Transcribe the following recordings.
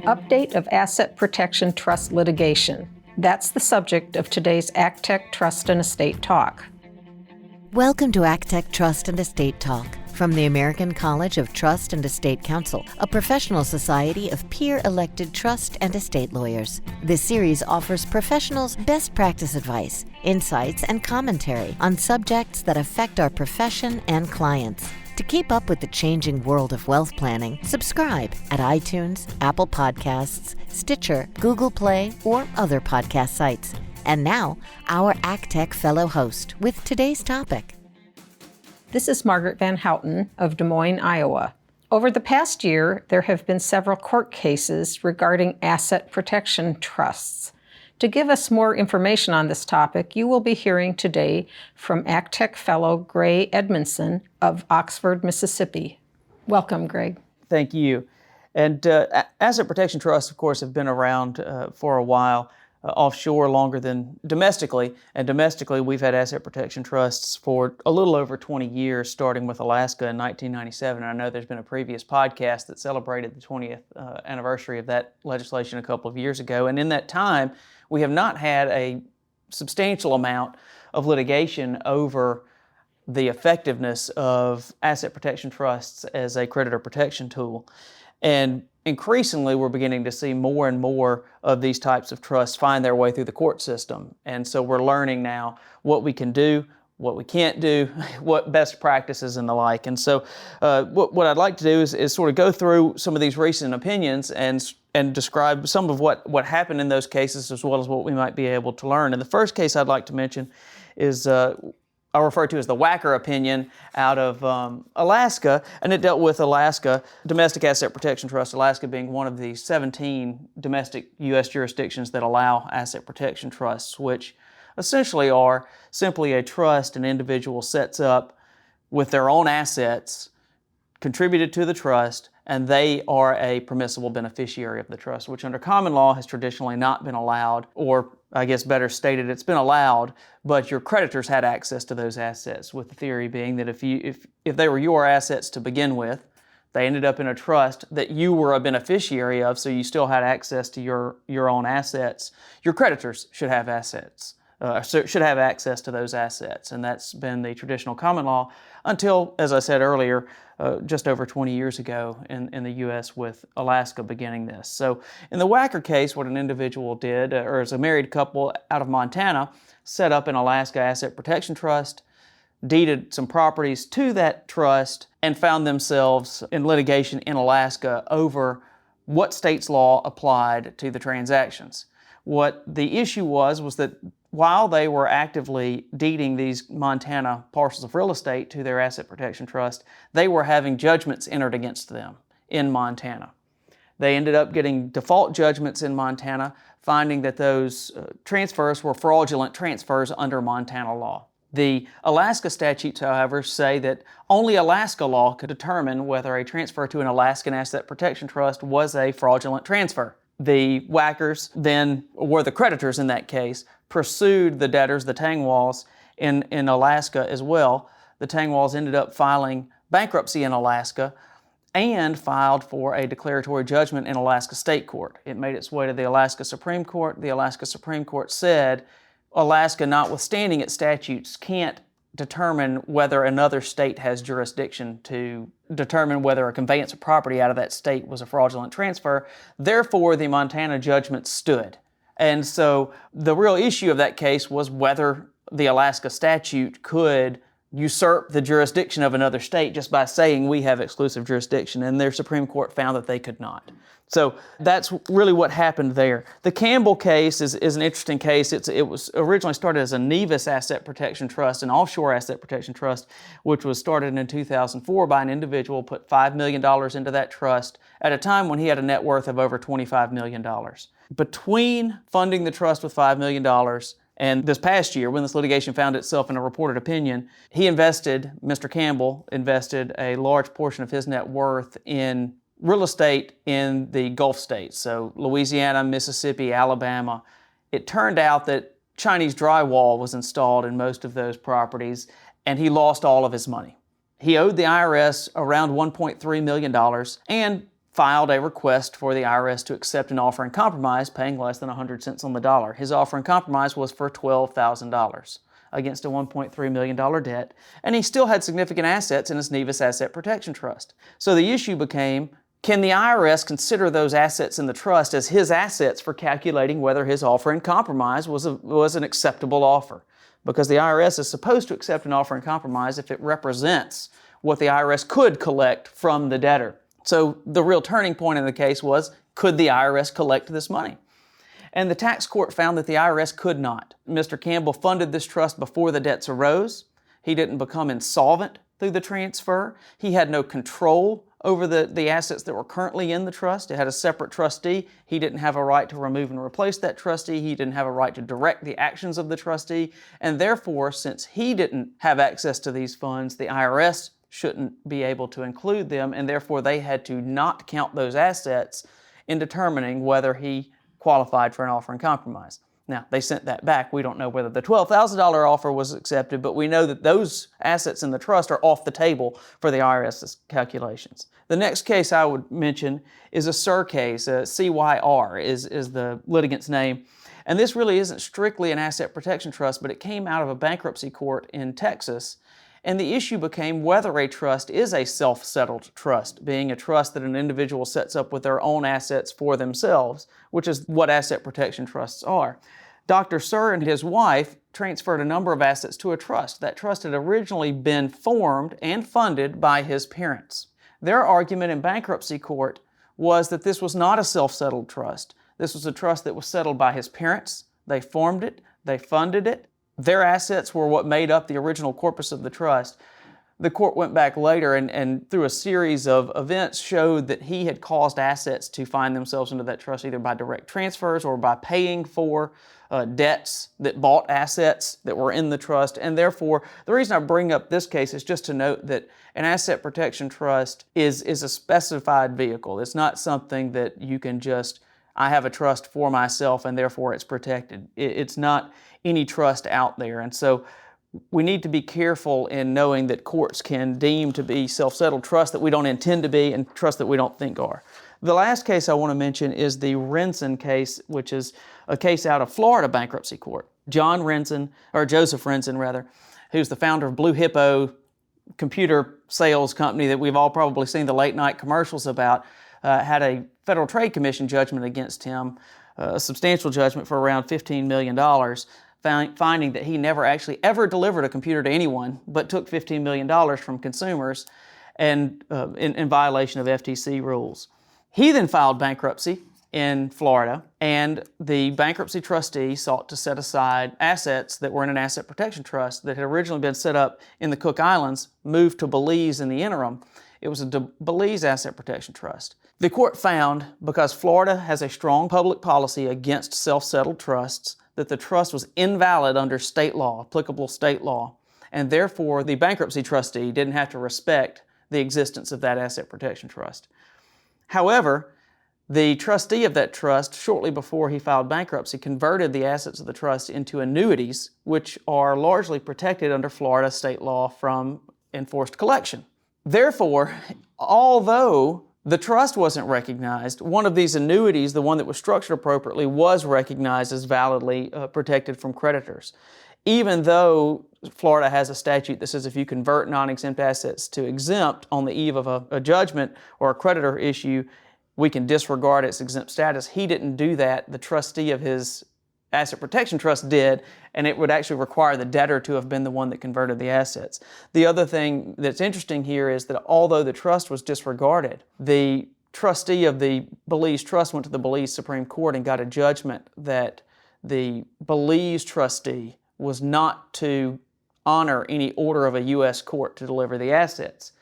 Update of Asset Protection Trust litigation. That's the subject of today's ACTEC Trust and Estate Talk. Welcome to ACTEC Trust and Estate Talk from the American College of Trust and Estate Counsel, a professional society of peer-elected trust and estate lawyers. This series offers professionals best practice advice, insights, and commentary on subjects that affect our profession and clients. To keep up with the changing world of wealth planning, subscribe at iTunes, Apple Podcasts, Stitcher, Google Play, or other podcast sites. And now, our ACTEC fellow host with today's topic. This is Margaret Van Houten of Des Moines, Iowa. Over the past year, there have been several court cases regarding asset protection trusts. To give us more information on this topic, you will be hearing today from ACTEC fellow Gray Edmondson of Oxford, Mississippi. Welcome, Greg. Thank you. And asset protection trusts, of course, have been around for a while, offshore longer than domestically. And domestically, we've had asset protection trusts for a little over 20 years, starting with Alaska in 1997. And I know there's been a previous podcast that celebrated the 20th anniversary of that legislation a couple of years ago. And in that time, we have not had a substantial amount of litigation over the effectiveness of asset protection trusts as a creditor protection tool. And increasingly, we're beginning to see more and more of these types of trusts find their way through the court system. And so we're learning now what we can do, what we can't do, what best practices and the like. And so what I'd like to do is sort of go through some of these recent opinions and describe some of what happened in those cases as well as what we might be able to learn. And the first case I'd like to mention is I'll refer to as the Wacker opinion out of Alaska, and it dealt with Alaska Domestic Asset Protection Trust, Alaska being one of the 17 domestic U.S. jurisdictions that allow asset protection trusts, which essentially are simply a trust an individual sets up with their own assets contributed to the trust, and they are a permissible beneficiary of the trust, which under common law has traditionally not been allowed, or I guess better stated, it's been allowed, but your creditors had access to those assets, with the theory being that if they were your assets to begin with, they ended up in a trust that you were a beneficiary of, so you still had access to your own assets, your creditors should have assets. Should have access to those assets. And that's been the traditional common law until, as I said earlier, just over 20 years ago in the U.S. with Alaska beginning this. So in the Wacker case, what an individual did, or as a married couple out of Montana, set up an Alaska Asset Protection Trust, deeded some properties to that trust, and found themselves in litigation in Alaska over what state's law applied to the transactions. What the issue was that while they were actively deeding these Montana parcels of real estate to their asset protection trust, they were having judgments entered against them in Montana. They ended up getting default judgments in Montana, finding that those transfers were fraudulent transfers under Montana law. The Alaska statutes, however, say that only Alaska law could determine whether a transfer to an Alaskan asset protection trust was a fraudulent transfer. The Wackers then, were the creditors in that case, pursued the debtors, the Tangwalls, in Alaska as well. The Tangwalls ended up filing bankruptcy in Alaska and filed for a declaratory judgment in Alaska State Court. It made its way to the Alaska Supreme Court. The Alaska Supreme Court said Alaska, notwithstanding its statutes, can't determine whether another state has jurisdiction to determine whether a conveyance of property out of that state was a fraudulent transfer. Therefore, the Montana judgment stood. And so the real issue of that case was whether the Alaska statute could usurp the jurisdiction of another state just by saying we have exclusive jurisdiction, and their Supreme Court found that they could not. So that's really what happened there. The Campbell case is an interesting case. It was originally started as a Nevis Asset Protection Trust, an offshore asset protection trust, which was started in 2004 by an individual, put $5 million into that trust at a time when he had a net worth of over $25 million. Between funding the trust with $5 million and this past year, when this litigation found itself in a reported opinion, Mr. Campbell invested a large portion of his net worth in real estate in the Gulf states, so Louisiana, Mississippi, Alabama. It turned out that Chinese drywall was installed in most of those properties, and he lost all of his money. He owed the IRS around $1.3 million, and filed a request for the IRS to accept an offer in compromise, paying less than 100 cents on the dollar. His offer in compromise was for $12,000 against a $1.3 million debt, and he still had significant assets in his Nevis Asset Protection Trust. So the issue became, can the IRS consider those assets in the trust as his assets for calculating whether his offer in compromise was an acceptable offer? Because the IRS is supposed to accept an offer in compromise if it represents what the IRS could collect from the debtor. So the real turning point in the case was, could the IRS collect this money? And the tax court found that the IRS could not. Mr. Campbell funded this trust before the debts arose. He didn't become insolvent through the transfer. He had no control over the assets that were currently in the trust. It had a separate trustee. He didn't have a right to remove and replace that trustee. He didn't have a right to direct the actions of the trustee. And therefore, since he didn't have access to these funds, the IRS shouldn't be able to include them, and therefore they had to not count those assets in determining whether he qualified for an offer in compromise. Now, they sent that back. We don't know whether the $12,000 offer was accepted, but we know that those assets in the trust are off the table for the IRS's calculations. The next case I would mention is a Cyr case. CYR is the litigant's name. And this really isn't strictly an asset protection trust, but it came out of a bankruptcy court in Texas. And the issue became whether a trust is a self-settled trust, being a trust that an individual sets up with their own assets for themselves, which is what asset protection trusts are. Dr. Cyr and his wife transferred a number of assets to a trust. That trust had originally been formed and funded by his parents. Their argument in bankruptcy court was that this was not a self-settled trust. This was a trust that was settled by his parents. They formed it, they funded it. Their assets were what made up the original corpus of the trust. The court went back later and through a series of events showed that he had caused assets to find themselves into that trust either by direct transfers or by paying for debts that bought assets that were in the trust. And therefore, the reason I bring up this case is just to note that an asset protection trust is a specified vehicle. It's not something that you can just, I have a trust for myself and therefore it's protected. It's not any trust out there. And so we need to be careful in knowing that courts can deem to be self-settled trusts that we don't intend to be and trusts that we don't think are. The last case I want to mention is the Rensin case, which is a case out of Florida bankruptcy court. Joseph Rensin, who's the founder of Blue Hippo computer sales company that we've all probably seen the late night commercials about, had a Federal Trade Commission judgment against him, a substantial judgment for around $15 million, finding that he never actually ever delivered a computer to anyone, but took $15 million from consumers and in violation of FTC rules. He then filed bankruptcy in Florida, and the bankruptcy trustee sought to set aside assets that were in an asset protection trust that had originally been set up in the Cook Islands, moved to Belize in the interim. It was a Belize asset protection trust. The court found, because Florida has a strong public policy against self-settled trusts, that the trust was invalid under state law, applicable state law, and therefore the bankruptcy trustee didn't have to respect the existence of that asset protection trust. However, the trustee of that trust, shortly before he filed bankruptcy, converted the assets of the trust into annuities, which are largely protected under Florida state law from enforced collection. Therefore, although the trust wasn't recognized, one of these annuities, the one that was structured appropriately, was recognized as validly protected from creditors. Even though Florida has a statute that says if you convert non-exempt assets to exempt on the eve of a judgment or a creditor issue, we can disregard its exempt status. He didn't do that. The trustee of his asset protection trust did, and it would actually require the debtor to have been the one that converted the assets. The other thing that's interesting here is that although the trust was disregarded, the trustee of the Belize trust went to the Belize Supreme Court and got a judgment that the Belize trustee was not to honor any order of a U.S. court to deliver the assets.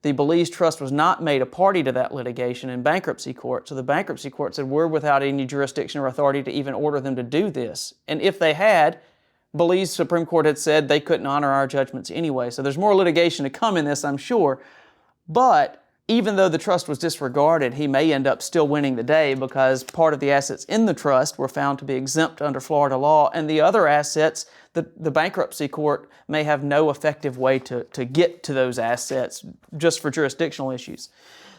The Belize trust was not made a party to that litigation in bankruptcy court, so the bankruptcy court said we're without any jurisdiction or authority to even order them to do this. And if they had, Belize Supreme Court had said they couldn't honor our judgments anyway. So there's more litigation to come in this, I'm sure. But even though the trust was disregarded, he may end up still winning the day because part of the assets in the trust were found to be exempt under Florida law, and the other assets, the bankruptcy court may have no effective way to get to those assets just for jurisdictional issues.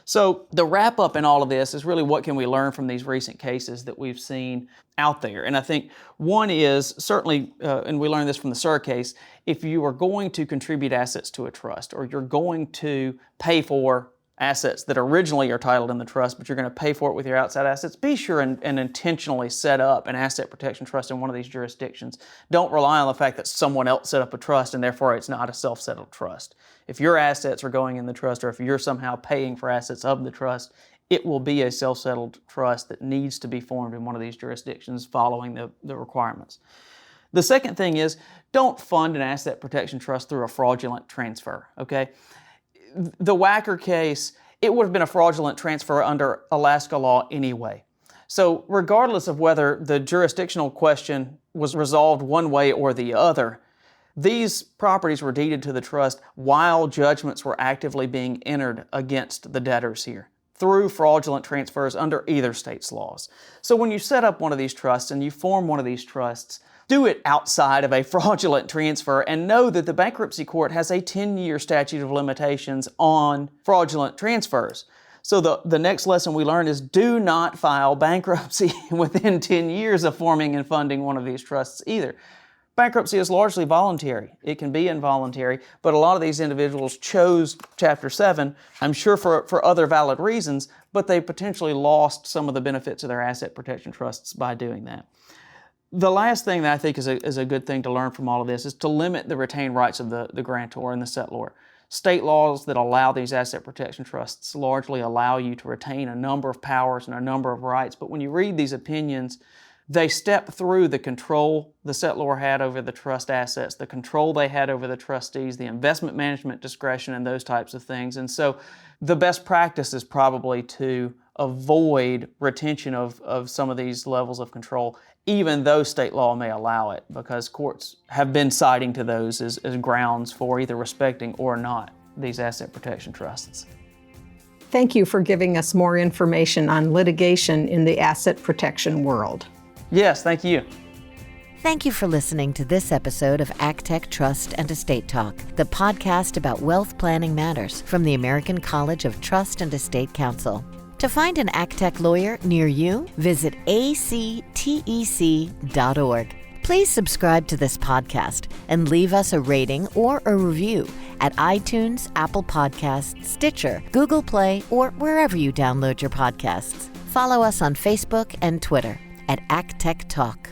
So the wrap up in all of this is really what can we learn from these recent cases that we've seen out there. And I think one is certainly, and we learned this from the Cyr case, if you are going to contribute assets to a trust, or you're going to pay for assets that originally are titled in the trust, but you're going to pay for it with your outside assets, be sure and intentionally set up an asset protection trust in one of these jurisdictions. Don't rely on the fact that someone else set up a trust and therefore it's not a self-settled trust. If your assets are going in the trust, or if you're somehow paying for assets of the trust, it will be a self-settled trust that needs to be formed in one of these jurisdictions following the requirements. The second thing is, don't fund an asset protection trust through a fraudulent transfer, okay? The Wacker case, it would have been a fraudulent transfer under Alaska law anyway. So regardless of whether the jurisdictional question was resolved one way or the other, these properties were deeded to the trust while judgments were actively being entered against the debtors here through fraudulent transfers under either state's laws. So when you set up one of these trusts and you form one of these trusts, do it outside of a fraudulent transfer and know that the bankruptcy court has a 10-year statute of limitations on fraudulent transfers. So the next lesson we learn is do not file bankruptcy within 10 years of forming and funding one of these trusts either. Bankruptcy is largely voluntary. It can be involuntary, but a lot of these individuals chose Chapter 7, I'm sure for other valid reasons, but they potentially lost some of the benefits of their asset protection trusts by doing that. The last thing that I think is a good thing to learn from all of this is to limit the retained rights of the grantor and the settlor. State laws that allow these asset protection trusts largely allow you to retain a number of powers and a number of rights, but when you read these opinions, they step through the control the settlor had over the trust assets, the control they had over the trustees, the investment management discretion, and those types of things. And so the best practice is probably to avoid retention of some of these levels of control, even though state law may allow it, because courts have been citing to those as grounds for either respecting or not these asset protection trusts. Thank you for giving us more information on litigation in the asset protection world. Yes, thank you. Thank you for listening to this episode of ACTEC Trust and Estate Talk, the podcast about wealth planning matters from the American College of Trust and Estate Counsel. To find an ACTEC lawyer near you, visit actec.org. Please subscribe to this podcast and leave us a rating or a review at iTunes, Apple Podcasts, Stitcher, Google Play, or wherever you download your podcasts. Follow us on Facebook and Twitter at ACTEC Talk.